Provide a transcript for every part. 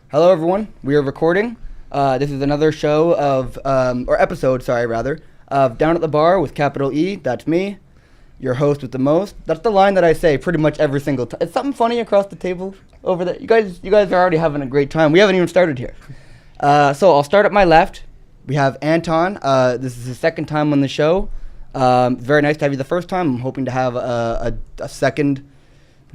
Hello, everyone. We are recording. This is another show of, or episode, rather, of Down at the Bar with capital E. That's me, your host with the most. That's the line that I say pretty much every single time. It's something funny across the table over there. You guys are already having a great time. We haven't even started here. So I'll start at my left. We have Anton. This is his second time on the show. Very nice to have you the first time. I'm hoping to have a second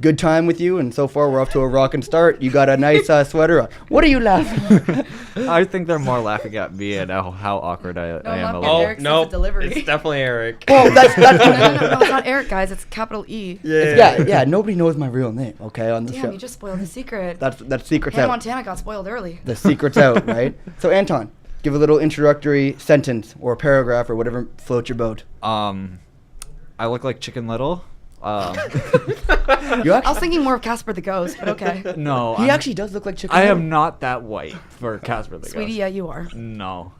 good time with you, and so far we're off to a rockin' start. You got a nice sweater on. What are you laughing? I think they're more laughing at me and how awkward I am. No, it's definitely Eric. Oh, that's no, it's not Eric, guys. It's capital E. Yeah. Nobody knows my real name. Okay, on the show. You just spoiled the secret. That's secret's Hannah out. Montana got spoiled early. The secret's out, right? So Anton, give a little introductory sentence or paragraph or whatever floats your boat. I look like Chicken Little. I was thinking more of Casper the Ghost, but okay. No, he actually does look like Chicken I Little. am not that white for Casper the Sweetie, Ghost. yeah, you are. No.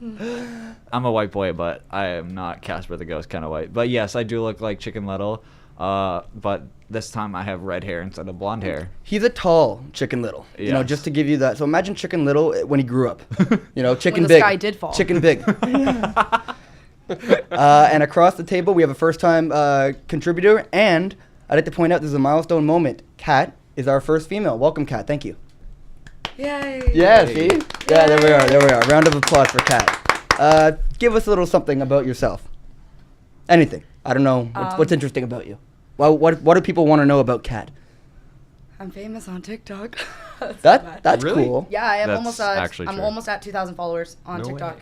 I'm a white boy, but I am not Casper the Ghost kind of white. But yes, I do look like Chicken Little. But this time I have red hair instead of blonde hair. He's a tall Chicken Little. Yes. You know, just to give you that. So imagine Chicken Little when he grew up. You know, Chicken when Big. the sky did fall. Chicken Big. And across the table, we have a first-time contributor, and I'd like to point out this is a milestone moment. Kat is our first female. Welcome, Kat. Thank you. Yay. Yeah, see? Yeah, there we are. Round of applause for Kat. Give us a little something about yourself. Anything. I don't know. What's interesting about you? Well, what do people want to know about Kat? I'm famous on TikTok. That's Really? cool. Yeah, I am That's actually I'm true. almost at 2,000 followers on No TikTok. way.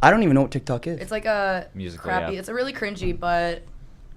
I don't even know what TikTok is. It's like a Musical.ly crappy. app. It's a really cringy, but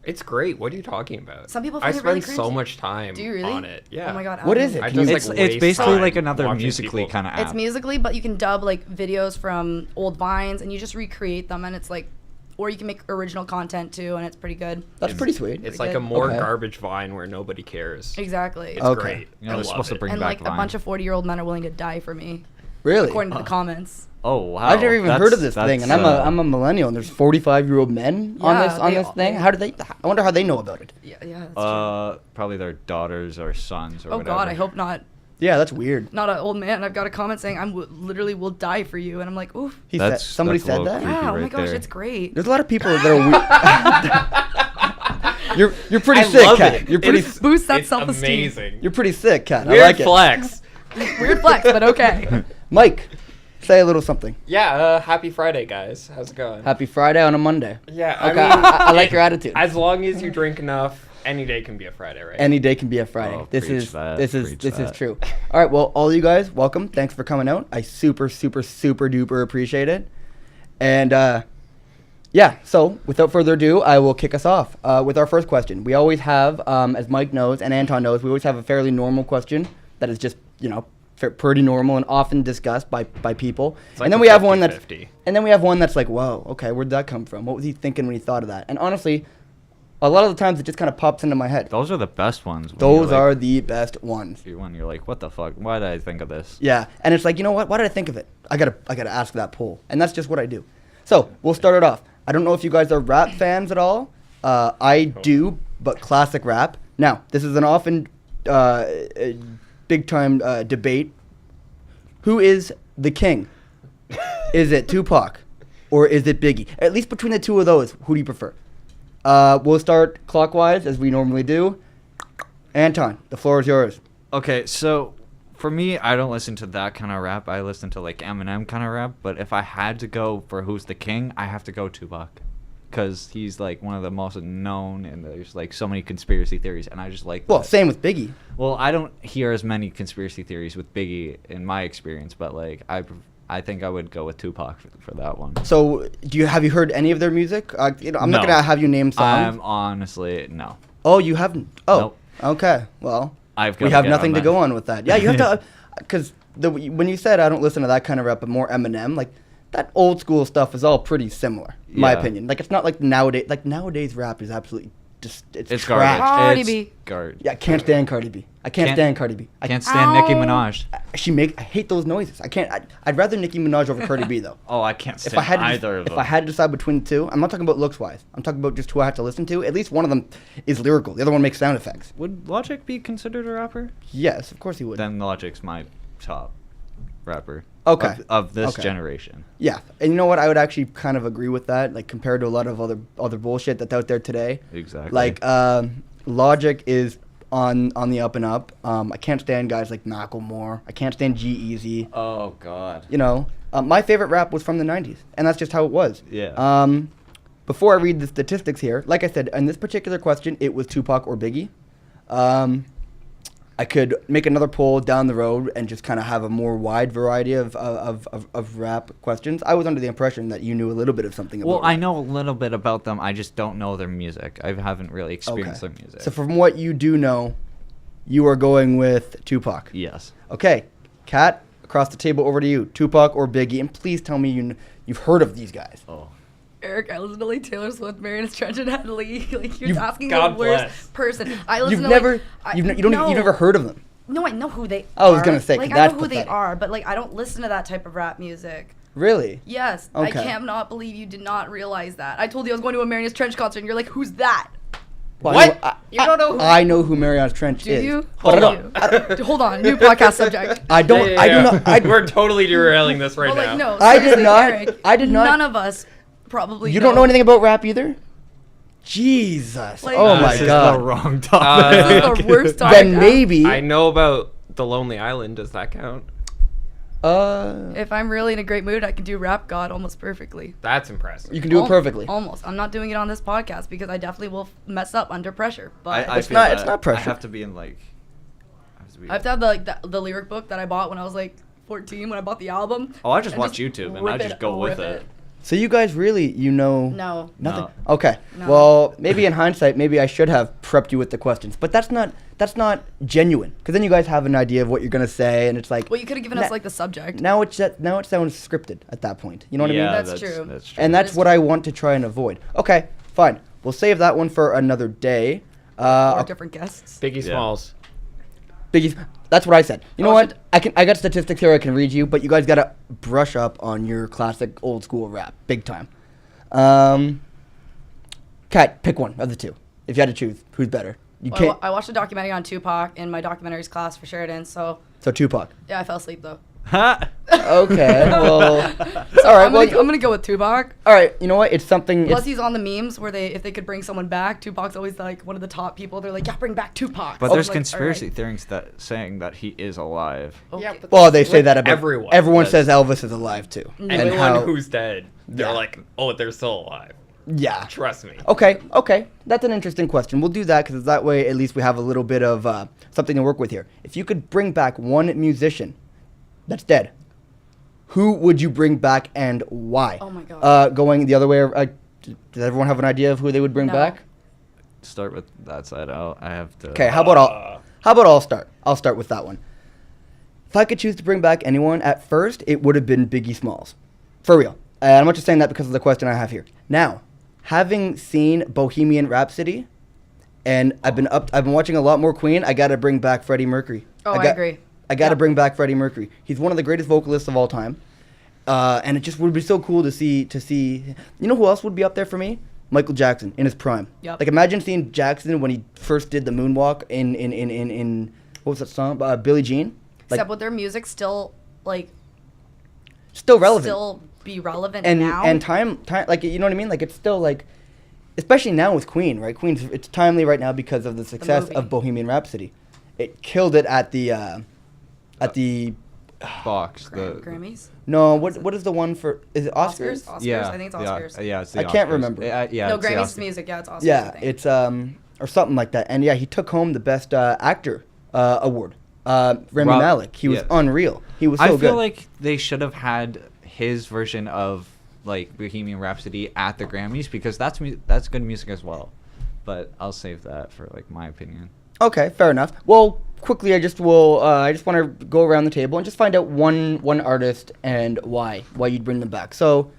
It's great. What are you talking about? some people I find it really spend so cringy. much time Do you really? on it. Yeah. Oh my god. What is it? I Can you- just, It's waste basically time like another watching Musical.ly people. kind of app. It's Musical.ly, but you can dub like videos from old vines, and you just recreate them, and it's like, or you can make original content too, and it's pretty good. That's pretty sweet. It's Pretty like a good. more Okay. garbage Vine where nobody cares. Exactly. It's Okay. great. You know, I they're love supposed to it. bring And back like a Vine. bunch of 40-year-old men are willing to die for me, Really? according to the comments. Oh wow! I've never even heard of this thing, and I'm that's, a millennial, and there's 45-year-old men on Yeah, this thing. How do they? I wonder how they know about it. Yeah, that's true. Probably their daughters or sons or Oh whatever. god, I hope not. Yeah, that's weird. Not an old man. I've got a comment saying literally will die for you, and I'm like, oof. Somebody that's a said little that. creepy. Yeah. Oh my right gosh, there. it's great. There's a lot of people that are weird. You're pretty I sick, love Kat. it. You're pretty. It's- Boost that it's self-esteem. amazing. You're pretty sick, Kat. I Weird like it. flex. Weird flex, but okay. Mike, say a little something. Yeah, happy Friday, guys. How's it going? Happy Friday on a Monday. Yeah, Okay, I mean, I like your attitude. As long as you drink enough, any day can be a Friday, right? Any day can be a Friday. Oh, this preach is that, this is preach this is that. true. All right, well, all you guys, welcome. Thanks for coming out. I super duper appreciate it. And yeah, so without further ado, I will kick us off with our first question. We always have, as Mike knows and Anton knows, we always have a fairly normal question that is just, you know, pretty normal and often discussed by people. It's like and then a we have one that's 50-50. and then we have one that's like, whoa, okay, where'd that come from? What was he thinking when he thought of that? And honestly, a lot of the times it just kind of pops into my head. Those are the best ones. when Those you're are like, the best ones. when you're like, what the fuck? Why did I think of this? Yeah, and it's like, you know what? Why did I think of it? I gotta ask that poll, and that's just what I do. So we'll start it off. I don't know if you guys are rap fans at all. I do, but classic rap. Now, this is an often big time debate. Who is the king? Is it Tupac, or is it Biggie? At least between the two of those, who do you prefer? We'll start clockwise as we normally do. Anton, the floor is yours. Okay, so for me, I don't listen to that kind of rap. I listen to like Eminem kind of rap. But if I had to go for who's the king, I have to go Tupac, because he's like one of the most known, and there's like so many conspiracy theories, and I just like. Well, that. same with Biggie. Well, I don't hear as many conspiracy theories with Biggie in my experience, but like I think I would go with Tupac for that one. So, have you heard any of their music? You know, I'm not No. gonna have you name songs. I'm honestly no. Oh, you haven't. Oh, Nope. okay. Well, I've we gotta have get nothing on to that. go on with that. Yeah, you have to, because when you said I don't listen to that kind of rap, but more Eminem, like that old school stuff is all pretty similar, in my Yeah. opinion. Like it's not like nowadays. Like nowadays, rap is absolutely just It's trash. garbage. Cardi It's B. garbage. Yeah, I can't stand Cardi B. I can't stand Cardi B. I Can't stand Nicki Ow. Minaj. I hate those noises. I can't. I'd rather Nicki Minaj over Cardi B though. Oh, I can't stand If I had to, either of them. if I had to decide between the two, I'm not talking about looks wise. I'm talking about just who I have to listen to. At least one of them is lyrical. The other one makes sound effects. Would Logic be considered a rapper? Yes, of course he would. Then Logic's my top. rapper. Okay. Of this Okay. generation. Yeah, and you know what? I would actually kind of agree with that. Like compared to a lot of other bullshit that's out there today. Exactly. Like Logic is on the up and up. I can't stand guys like Macklemore. I can't stand G-Eazy. Oh God. You know, my favorite rap was from the '90s, and that's just how it was. Yeah. Before I read the statistics here, like I said, in this particular question, it was Tupac or Biggie. I could make another poll down the road and just kind of have a more wide variety of rap questions. I was under the impression that you knew a little bit of something about Well, I rap. know a little bit about them. I just don't know their music. I haven't really experienced their music. So from what you do know, you are going with Tupac. Yes. Okay, Kat, across the table, over to you. Tupac or Biggie? And please tell me you've heard of these guys. Oh. Eric, I listened to like Taylor Swift, Marianas Trench, and Hadley. Like you're You've- asking God the worst bless. person. I listen You've to never, like, I- you've never heard of them. No, I know who they I are. was gonna say, like I that's know who they pathetic. are, but like I don't listen to that type of rap music. Really? Yes, I Okay. can't not believe you did not realize that. I told you I was going to a Marianas Trench concert, and you're like, "Who's that?" Well, What? You don't know who- I know who Mariana Trench Do is. you? But I Hold don't. on. Hold on, new podcast subject. I don't. I do not. We're totally derailing this right Well, now. like no, I did seriously, not- Eric, I did not- None of us probably. You don't know anything about rap either? Jesus. Like- Oh my This is god. the wrong topic. This is the worst topic. Then maybe. I know about The Lonely Island. Does that count? If I'm really in a great mood, I can do Rap God almost perfectly. That's impressive. You can do it perfectly. Almost. I'm not doing it on this podcast because I definitely will mess up under pressure. But It's feel not- that it's not pressure. I have to be in like. I have to have the lyric book that I bought when I was like 14 when I bought the album. Oh, I just and watch YouTube and I rip just go with rip it. So you guys really, No. nothing. No. Okay. No. Well, maybe in hindsight, maybe I should have prepped you with the questions, but that's not genuine. Because then you guys have an idea of what you're gonna say, and it's like. Well, you could have given us like the subject. Now it sounds scripted at that point. You know what I mean? Yeah, That's true. That's true. And That that's is what true. I want to try and avoid. Okay, fine. We'll save that one for another day. Or different guests. Biggie Yeah. Smalls. Biggie, that's what I said. You know Oh, what? should- I got statistics here I can read you, but you guys gotta brush up on your classic old school rap, big time. Kat, pick one of the two. If you had to choose, who's better? You Well, can't. I watched a documentary on Tupac in my documentaries class for Sheridan, so So Tupac. yeah, I fell asleep though. Okay. Well. So all right. I'm gonna go with Tupac. All right. You know what? It's something. Plus, It's, he's on the memes where if they could bring someone back, Tupac's always like one of the top people. They're like, yeah, bring back Tupac. But So there's I'm like, conspiracy alright. theories that saying that he is alive. Okay. Yeah, but well, they that's say what that about everyone. Everyone says. says Elvis is alive too. Anyone how- who's dead, they're Yeah. like, oh, they're still alive. Yeah. Trust me. Okay. That's an interesting question. We'll do that because that way at least we have a little bit of something to work with here. If you could bring back one musician that's dead, who would you bring back and why? Oh my God. Going the other way. Does everyone have an idea of who they would bring No. back? Start with that side out. I have to. Okay. How about I'll start? I'll start with that one. If I could choose to bring back anyone, at first it would have been Biggie Smalls, for real. And I'm not just saying that because of the question I have here. Now, having seen Bohemian Rhapsody, and I've been watching a lot more Queen. I gotta bring back Freddie Mercury. Oh, I agree. I gotta Yeah. bring back Freddie Mercury. He's one of the greatest vocalists of all time, and it just would be so cool to see. You know who else would be up there for me? Michael Jackson in his prime. Yep. Like imagine seeing Jackson when he first did the moonwalk in what was that song? Billie Jean. Like Except with their music still like still relevant. still be relevant and now. and time like you know what I mean, like it's still like, especially now with Queen, right? Queen's it's timely right now because of the success movie. of Bohemian Rhapsody. It killed it at the box. Grammys. no, what is the one for, is it Oscars? Oscars. Yeah, I think it's the Oscars. Yeah, it's the I can't Oscars. remember. Yeah, No, it's the Grammys is Oscars. music. Yeah, it's Oscars. I Yeah, think. it's or something like that. And yeah, he took home the best actor award. Rami Rob- Malek. He was yeah. unreal. He was so I good. feel like they should have had his version of like Bohemian Rhapsody at the Grammys because that's good music as well. But I'll save that for like my opinion. Okay, fair enough. Well, quickly, I just want to go around the table and just find out one artist and why you'd bring them back. So,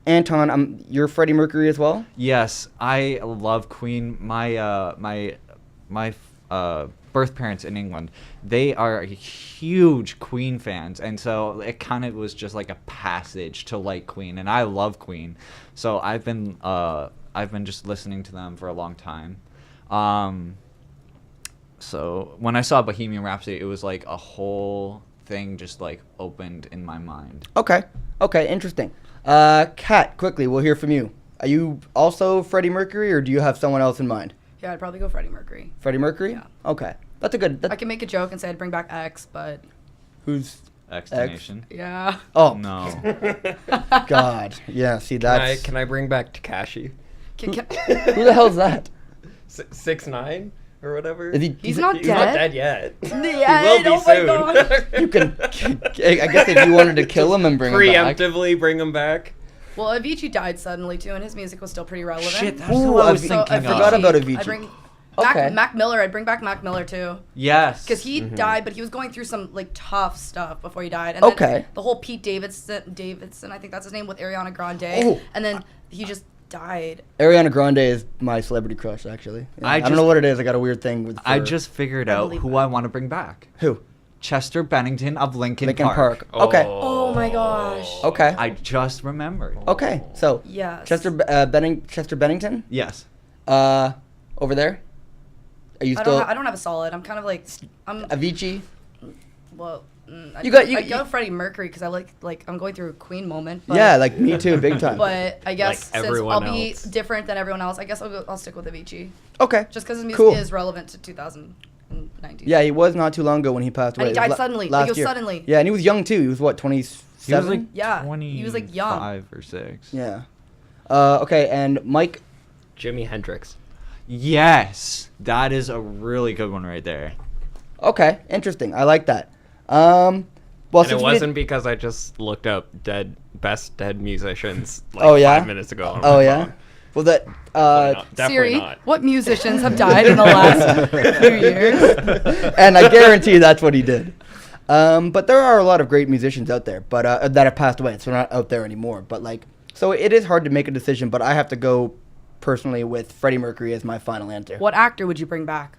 Anton, you're Freddie Mercury as well. Yes, I love Queen. My birth parents in England, they are huge Queen fans, and so it kind of was just like a passage to like Queen, and I love Queen, so I've been just listening to them for a long time. So when I saw Bohemian Rhapsody, it was like a whole thing just like opened in my mind. Okay. Okay. Interesting. Kat, quickly, we'll hear from you. Are you also Freddie Mercury, or do you have someone else in mind? Yeah, I'd probably go Freddie Mercury. Freddie Mercury? Yeah. Okay. That's a good. I can make a joke and say I'd bring back X, but Who's? X-Nation. yeah. Oh No. God. Yeah. See, that's. Can I bring back Takashi? Can- Who the hell's that? 6ix9ine or whatever. Is he? He's not He's not dead. dead yet. Yeah, He will be oh my soon. God. You can. I guess if you wanted to kill him and bring him back. Preemptively bring him back. Well, Avicii died suddenly too, and his music was still pretty relevant. Shit, that's Ooh, who I was Avicii. thinking I of. forgot about Avicii. I bring Okay. Mac Miller. I'd bring back Mac Miller too, Yes. because he died, but he was going through some like tough stuff before he died. And Okay. Then the whole Pete Davidson, I think that's his name, with Ariana Grande, Oh. and then he just died. Ariana Grande is my celebrity crush, actually. Yeah. I don't know what it is. I got a weird thing with. I her. just figured I out believe who that. I want to bring back. Who? Chester Bennington of Linkin Linkin Park. Oh. Okay. Oh my gosh. Okay. I just remembered. Okay. So. Yes. Chester Bennington. Yes. Over there. Are you still I don't have a solid. I'm kind of like Avicii? well. I go Freddie Mercury because I like I'm going through a Queen moment. But, Yeah, like me too, big time. But I guess Like since everyone I'll be else. different than everyone else, I guess I'll stick with Avicii Okay. just because his music Cool. is relevant to 2019. Yeah, he was not too long ago when he passed And away. he It was died suddenly. Like, last it was year. suddenly. Yeah, and he was young too. He was what, 27? He was like Yeah, 20. he was, like, young. 5 or 6. Yeah. Okay, and Mike. Jimi Hendrix. Yes. That is a really good one right there. Okay, interesting. I like that. Well, And since it we wasn't did- because I just looked up best dead musicians like Oh, yeah? 5 minutes ago. on Oh my yeah. phone. Well, that. Definitely Siri, not. what musicians have died in the last few years? And I guarantee that's what he did. But there are a lot of great musicians out there, but that have passed away, so they're not out there anymore. But like, so it is hard to make a decision. But I have to go personally with Freddie Mercury as my final answer. What actor would you bring back?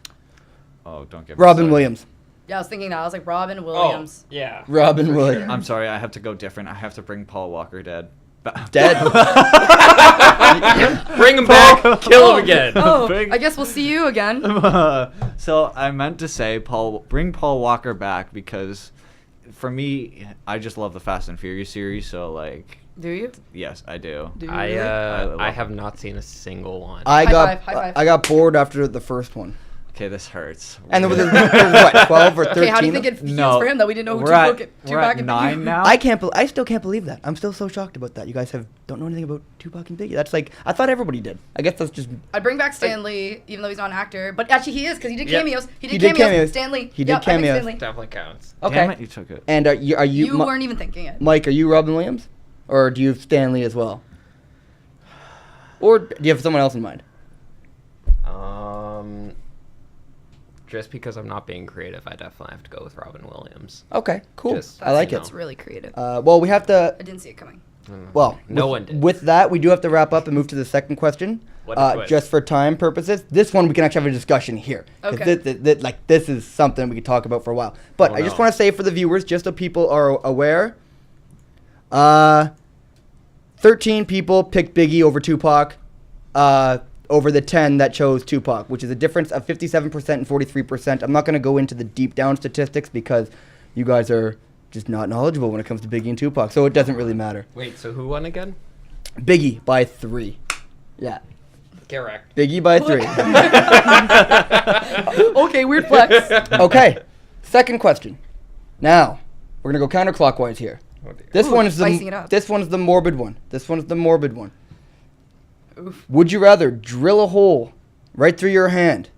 Oh, don't get me Robin started. Williams. Yeah, I was thinking that. I was like Robin Oh, Williams. yeah. Robin for Williams. sure. I'm sorry, I have to go different. I have to bring Paul Walker dead. Dead. Bring him back, kill him again. Oh, Bring- I guess we'll see you again. So I meant to say bring Paul Walker back because for me, I just love the Fast and Furious series. So like, Do you? yes, I do. Do you I really? love I it. have not seen a single one. I High got five, high five. I got bored after the first one. Okay, this hurts. And there was what, 12 or 13? Okay, how do you think it feels No, for him that we didn't know who we're at, Tupac we're at and 9 Biggie? now. I still can't believe that. I'm still so shocked about that. You guys don't know anything about Tupac and Biggie. That's like, I thought everybody did. I guess that's just. I'd bring back Stan Lee, even though he's not an actor. But actually, he is, because he did Yep. cameos. He did cameos. Stan Lee. He did Yep, I picked cameos. Stan Lee. Definitely counts. Okay. Damn it, you took it. And are you You weren't even thinking it. Mike, are you Robin Williams? Or do you have Stanley as well? Or do you have someone else in mind? Just because I'm not being creative, I definitely have to go with Robin Williams. Okay, cool. Just- I like you it. know. That's really creative. Well, we have to. I didn't see it coming. Well, No with, one did. With that, we do have to wrap up and move to the second question. What a twist. Just for time purposes, this one we can actually have a discussion here. 'Cause Okay. this is something we could talk about for a while. But Oh, I just no. want to say for the viewers, just so people are aware, 13 people picked Biggie over Tupac, over the 10 that chose Tupac, which is a difference of 57% and 43%. I'm not going to go into the deep down statistics because you guys are just not knowledgeable when it comes to Biggie and Tupac, so it doesn't really matter. Wait, so who won again? Biggie by 3. Yeah. Correct. Biggie by 3. Okay, weird flex. Okay. Second question. Now, we're going to go counterclockwise here. Oh, dear. This Ooh, one is spicing it up. this one's the morbid one. This one's the morbid one. Oof. Would you rather drill a hole right through your hand,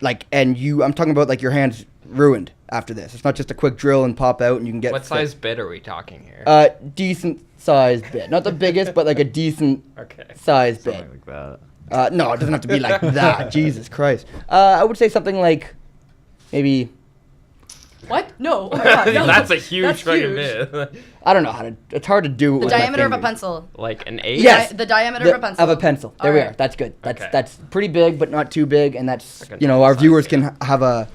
I'm talking about like your hand's ruined after this. It's not just a quick drill and pop out and you can get. What size bit are we talking here? Decent sized bit, not the biggest, but like a decent Okay. sized Something bit. like that. No, it doesn't have to be like that. Jesus Christ. I would say something like maybe. What? No. Oh my God, no. That's a huge That's fucking huge. bit. I don't know how to. It's hard to do. The with my diameter of a fingers. pencil. Like an 8? Yes. The diameter of a pencil. Of a pencil. There we Alright. are. That's good. That's Okay. that's pretty big, but not too big, and that's Like a our normal viewers size, can yeah.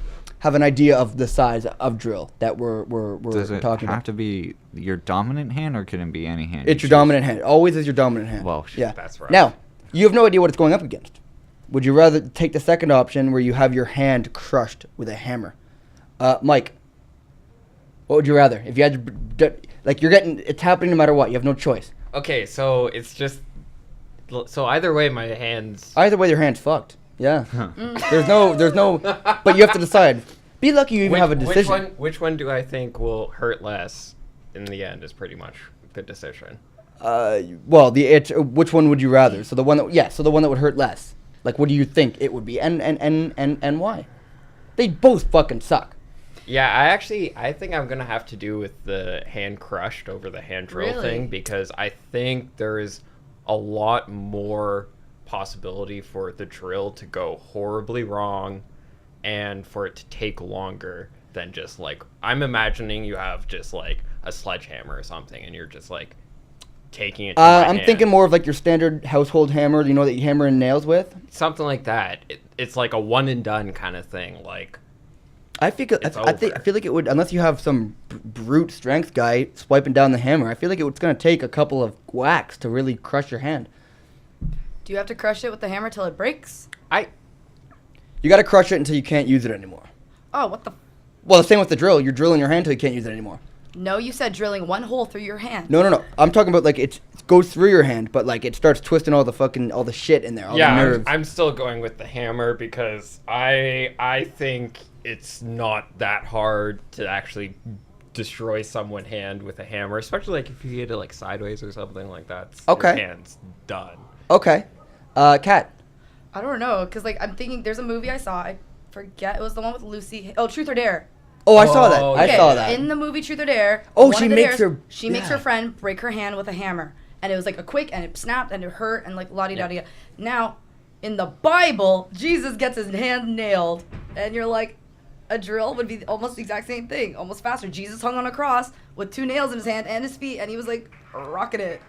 have an idea of the size of drill that we're Does it talking have about. to be your dominant hand, or can it be any hand? It's you your choose? dominant hand. Always is your dominant hand. Well, yeah. That's right. Now, you have no idea what it's going up against. Would you rather take the second option where you have your hand crushed with a hammer? Mike, What would you rather? If you had to, like, it's happening no matter what. You have no choice. Okay, so it's just so either way, my hands. Either way, your hand's fucked. Yeah. There's no. But you have to decide. Be lucky you even have a decision. Which one do I think will hurt less in the end is pretty much the decision. Well, which one would you rather? So the one that would hurt less. Like, what do you think it would be, and why? They both fucking suck. Yeah, I think I'm gonna have to do with the hand crushed over the hand drill thing, because I think there is a lot more possibility for the drill to go horribly wrong and for it to take longer than just like, I'm imagining you have just like a sledgehammer or something and you're just like taking it to my I'm hand. thinking more of like your standard household hammer, you know, that you hammer in nails with. Something like that. It's like a one and done kind of thing. Like, I feel like it would, unless you have some brute strength guy swiping down the hammer. I feel like it's gonna take a couple of whacks to really crush your hand. Do you have to crush it with the hammer till it breaks? You gotta crush it until you can't use it anymore. Oh, what the? Well, the same with the drill. You're drilling your hand until you can't use it anymore. No, you said drilling one hole through your hand. No. I'm talking about like it goes through your hand, but like it starts twisting all the shit in there. All the nerves. I'm still going with the hammer because I think it's not that hard to actually destroy someone's hand with a hammer, especially like if you hit it like sideways or something like that. Okay. Your hand's done. Okay. Kat. I don't know, cause like I'm thinking there's a movie I saw. I forget, it was the one with Lucy. Oh, Truth or Dare. Oh, I saw that. Okay, I saw that. In the movie Truth or Dare. Oh, she makes her friend break her hand with a hammer, and it was like a quick, and it snapped, and it hurt, and like la-di-da-di. Now, in the Bible, Jesus gets his hand nailed, and you're like, a drill would be almost the exact same thing, almost faster. Jesus hung on a cross with 2 nails in his hand and his feet, and he was like rocking it.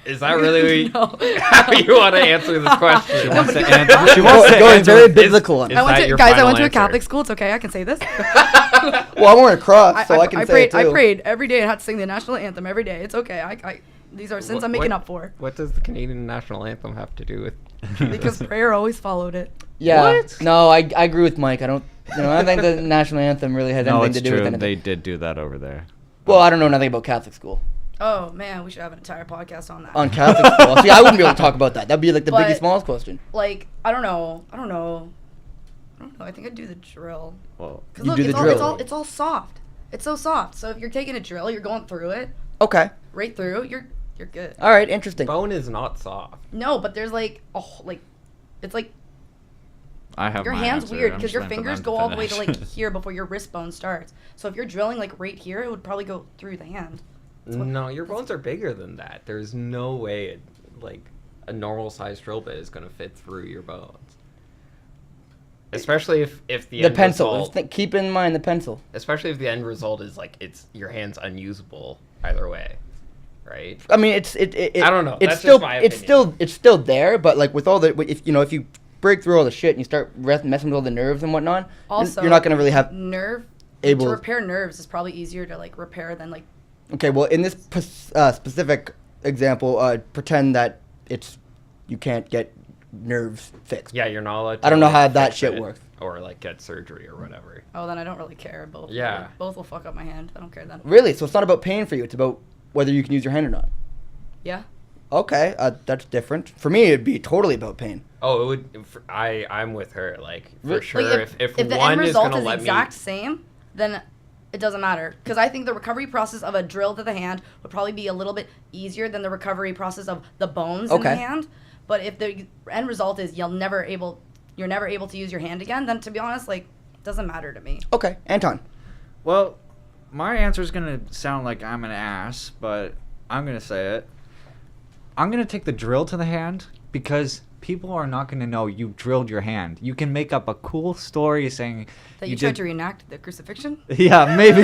Is that really how you want to answer this question? She wants to answer. She wants to going answer. very biblical on it. Is that your I final went to a answer? Catholic school. It's okay, I can say this. Well, I'm wearing a cross, so I can say prayed, it too. I prayed every day and had to sing the national anthem every day. It's okay. These are sins I'm making up for. What does the Canadian national anthem have to do with? Because prayer always followed it. Yeah. What? No, I agree with Mike. I don't think the national anthem really has No, anything it's to do true. with anything. They did do that over there. Well, I don't know nothing about Catholic school. Oh man, we should have an entire podcast on that. On Catholic school. See, I wouldn't be able to talk about that. That'd be like the But- Biggie Smalls question. Like, I don't know. I think I'd do the drill. Well, Cause You look, do the it's all, drill. it's all soft. It's so soft. So if you're taking a drill, you're going through it, Okay. right through. You're good. All right. Interesting. Bone is not soft. No, but there's like it's like I have your my hand's answer. weird I'm because just your waiting for fingers them go all the way to finish. like here before your wrist bone starts. So if you're drilling like right here, it would probably go through the hand. No, your bones are bigger than that. There's no way a normal sized drill bit is gonna fit through your bones. Especially if the The end pencil. result, Keep in mind the pencil. especially if the end result is like it's your hand's unusable either way, right? I mean, it I don't know. It's That's still just my it's still there, but like with all the if you break through all the shit and you start messing with all the nerves and whatnot, Also, you're not gonna really have. nerve. able- to repair nerves is probably easier to like repair than like. Okay, well, in this specific example, pretend that you can't get nerves fixed. Yeah, you're not allowed to, I don't know like, how that fix shit it works. or like get surgery or whatever. Oh, then I don't really care. Both. Yeah. Both will fuck up my hand. I don't care then. Really? So it's not about pain for you. It's about whether you can use your hand or not. Yeah. Okay, that's different. For me, it'd be totally about pain. Oh, it would. I'm with her. Like for Really? sure, Like, if the one end is result gonna is let exact me. same, then it doesn't matter. Because I think the recovery process of a drill to the hand would probably be a little bit easier than the recovery process of the bones in the Okay. hand. But if the end result is you're never able to use your hand again, then to be honest, like, it doesn't matter to me. Okay, Anton. Well, my answer is gonna sound like I'm an ass, but I'm gonna say it. I'm gonna take the drill to the hand because people are not gonna know you drilled your hand. You can make up a cool story saying That you tried to reenact the crucifixion? Yeah, maybe.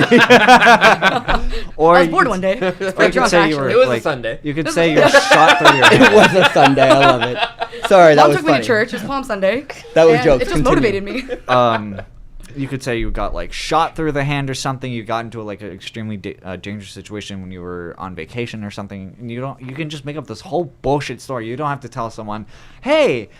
Or I was you bored could- one day. I was Or pretty you could drunk, say you were actually. It was a like, Sunday. You could say you're shot through your It hand. was a Sunday. I love it. Sorry, that Mom was took me funny. to church. It was Palm Sunday. That was and jokes. It just Continue. motivated me. You could say you got like shot through the hand or something. You got into like an extremely dangerous situation when you were on vacation or something. And you can just make up this whole bullshit story. You don't have to tell someone, hey,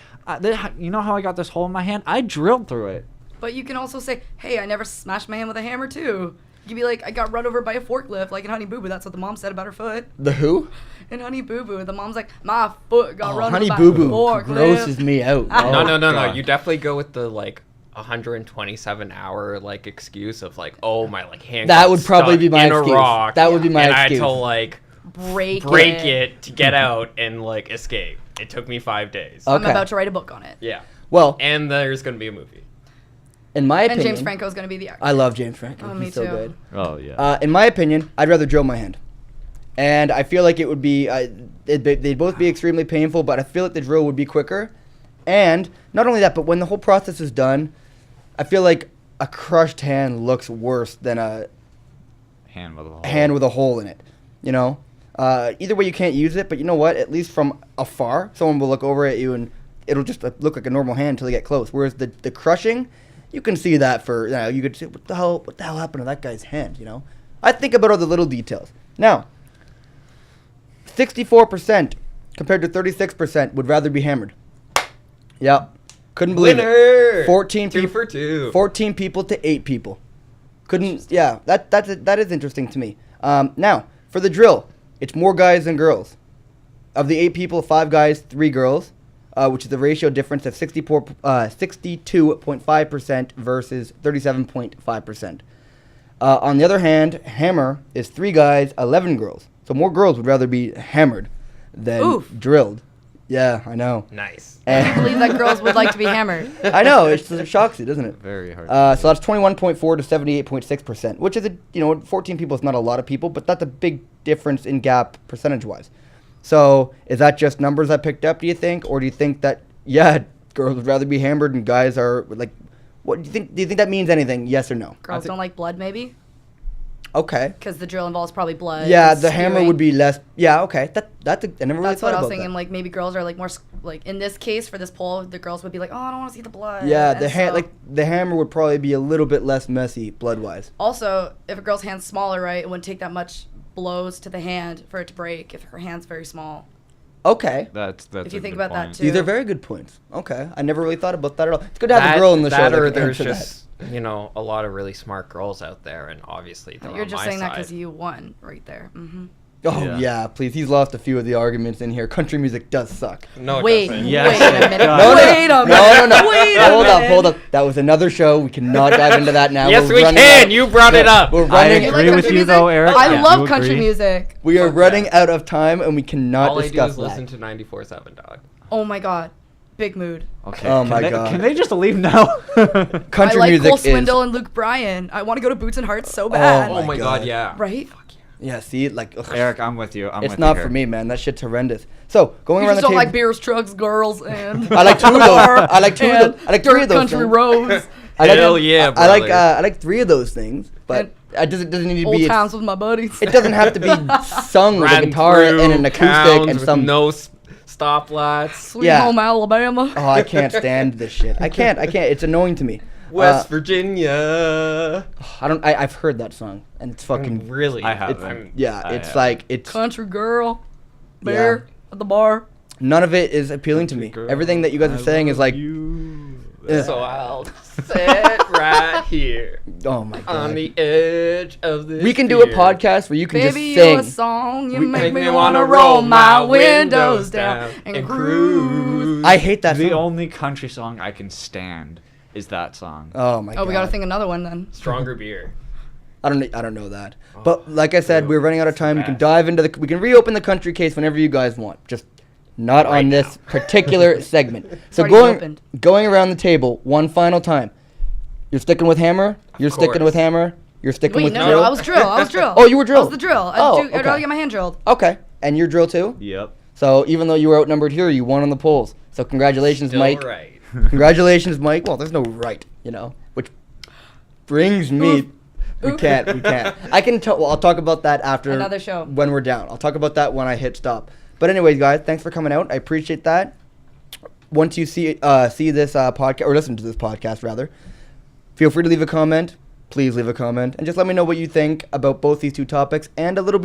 you know how I got this hole in my hand? I drilled through it. But you can also say, hey, I never smashed my hand with a hammer too. You'd be like, I got run over by a forklift, like in Honey Boo Boo. That's what the mom said about her foot. The who? In Honey Boo Boo, the mom's like, my foot got run Honey over by Boo a Boo forklift. grosses me out. No. God. You definitely go with the like 127-hour like excuse of like, oh my like hand. That got would probably stuck be my in excuse. a rock, That would be my and excuse. I had to like Break it to get out and like escape. It took me 5 days. Okay. I'm about to write a book on it. Yeah. Well, And there's gonna be a movie. in my And opinion, James Franco's going to be the actor. I love James Franco. Oh, He's me so too. good. Oh yeah. In my opinion, I'd rather drill my hand. And I feel like it would be, they'd both be extremely painful, but I feel like the drill would be quicker. And not only that, but when the whole process is done, I feel like a crushed hand looks worse than a Hand with a hole. hand with a hole in it. You know? Either way, you can't use it, but you know what? At least from afar, someone will look over at you and it'll just look like a normal hand until they get close. Whereas the crushing, you can see that for, you know, you could say, what the hell happened to that guy's hand, you know? I think about all the little details. Now, 64% compared to 36% would rather be hammered. Yeah. Couldn't believe Winner! it. 14 2 people for 2. 14 people to 8 people. Couldn't, yeah, that is interesting to me. Now, for the drill, it's more guys than girls. Of the 8 people, 5 guys, 3 girls, which is a ratio difference of 62.5% versus 37.5%. On the other hand, hammer is 3 guys, 11 girls. So more girls would rather be hammered than Oof. drilled. Yeah, I know. Nice. I can't believe that girls would like to be hammered. I know, it shocks you, doesn't it? Very hard. So that's 21.4 to 78.6%, which is 14 people is not a lot of people, but that's a big difference in gap percentage-wise. So is that just numbers I picked up, do you think? Or do you think that, yeah, girls would rather be hammered and guys are, like, what do you think? Do you think that means anything, yes or no? Girls don't like blood, maybe? Okay. Because the drill involves probably blood. Yeah, and the hammer skewing. would be less, yeah, okay. I never really That's thought what I about was thinking. that. Like, maybe girls are, like, more, like, in this case, for this poll, the girls would be like, oh, I don't want to see the blood. Yeah, And so- the hammer would probably be a little bit less messy blood-wise. Also, if a girl's hand's smaller, right, it wouldn't take that much blows to the hand for it to break if her hand's very small. Okay. That's If you a think good about that point. too. These are very good points. Okay. I never really thought about that at all. It's good to have That- a girl in the show. that that or can there's answer that. just a lot of really smart girls out there, and obviously they're You're on just my saying that side. because you won right there. Mm-hmm. Oh Yeah. yeah, please. He's lost a few of the arguments in here. Country music does suck. No, it Wait, doesn't. Yes, wait a it minute. does. Wait a minute. No. Wait a Hold minute. up. That was another show. We cannot dive into that now. Yes, We're we running can. out- You brought it up. We're I running. You agree like with country you music? though, Eric. I Yeah. love You country agree? music. We are Fuck running that. out of time, and we cannot All I do discuss is that. listen to 94.7, dog. Oh my god. Big mood. Okay. Oh can my they- God. Can they just leave now? Country I like music Cole is. Swindle and Luke Bryan. I want to go to Boots and Hearts so bad. Oh Oh my God. god, yeah. Right? Yeah. See, like. Ugh. Eric, I'm with you. It's not for me, man. That shit's horrendous. So going You around just the don't table. like beers, trucks, girls, and I like 2 of those. I like 2 of and those. I like 3 dirt of those. country things. roads. I like, Hell yeah, I like brother. I like 3 of those things, but it doesn't need to Old be. times with my buddies. It doesn't have to be sung with a Ran guitar through and an acoustic towns and with some. no stoplights. Sweet Yeah. home Alabama. Oh, I can't stand this shit. I can't. It's annoying to me. West Virginia. I've heard that song and it's fucking. Really? I haven't. I'm- Yeah, I it's have. like it's. Country girl. Bear at the bar. None of it is appealing to me. Girl, Everything that you guys are I saying is love like. you. Ugh. So I'll sit right here Oh my god. on the edge of the. We can do a podcast where you can Baby, just you a sing. song. You We- make me wanna roll my windows down and cruise. I hate that The song. only country song I can stand is that song. Oh my god. Oh, we gotta think another one then. Stronger beer. I don't know that. But like I said, dude, we're running out of it's the time. We can best. dive into we can reopen the country case whenever you guys want. Just not Right on this now. particular segment. So already opened. going around the table one final time. You're sticking with hammer? You're sticking course. with hammer? You're sticking Wait, with no, drill? I was drill. I was drill. Oh, you were drill. I was the drill. Oh, I'd okay. rather get my hand drilled. Okay. And you're drill too? Yep. So even though you were outnumbered here, you won on the polls. So congratulations, Still Mike. right. Congratulations, Mike. Well, there's no right, which brings me. We can't. I can tell. Well, I'll talk about that after Another show. when we're down. I'll talk about that when I hit stop. But anyways, guys, thanks for coming out. I appreciate that. Once you see this podcast or listen to this podcast, rather, feel free to leave a comment. Please leave a comment and just let me know what you think about both these 2 topics and a little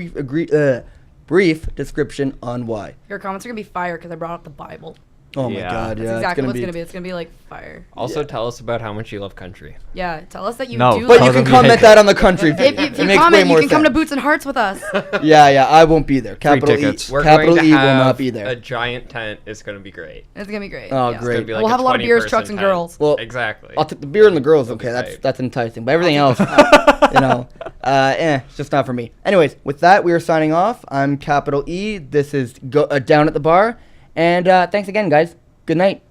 brief description on why. Your comments are gonna be fire because I brought up the Bible. Oh my Yeah. God, That's yeah. exactly it's what's gonna gonna be. be. It's gonna be like fire. Also, Yeah. tell us about how much you love country. Yeah, tell us that you No, do. But Tell you can them comment hate that on the country. if feed. you, It if you makes way comment, you more can come to sense. Boots and Hearts with us. Yeah, I won't be there. Capital tickets. E. We're Capital going to E will have not be there. a giant tent. It's going to be great. It's gonna be great. Oh, yeah. great. It's gonna be We'll have a lot of beers, trucks, and 20-person girls. Well, exactly. I'll take the beer and the girls. It'll be Okay, great. that's enticing. But everything else, it's just not for me. Anyways, with that, we are signing off. I'm Capital E. This is Down at the Bar. And thanks again, guys. Good night.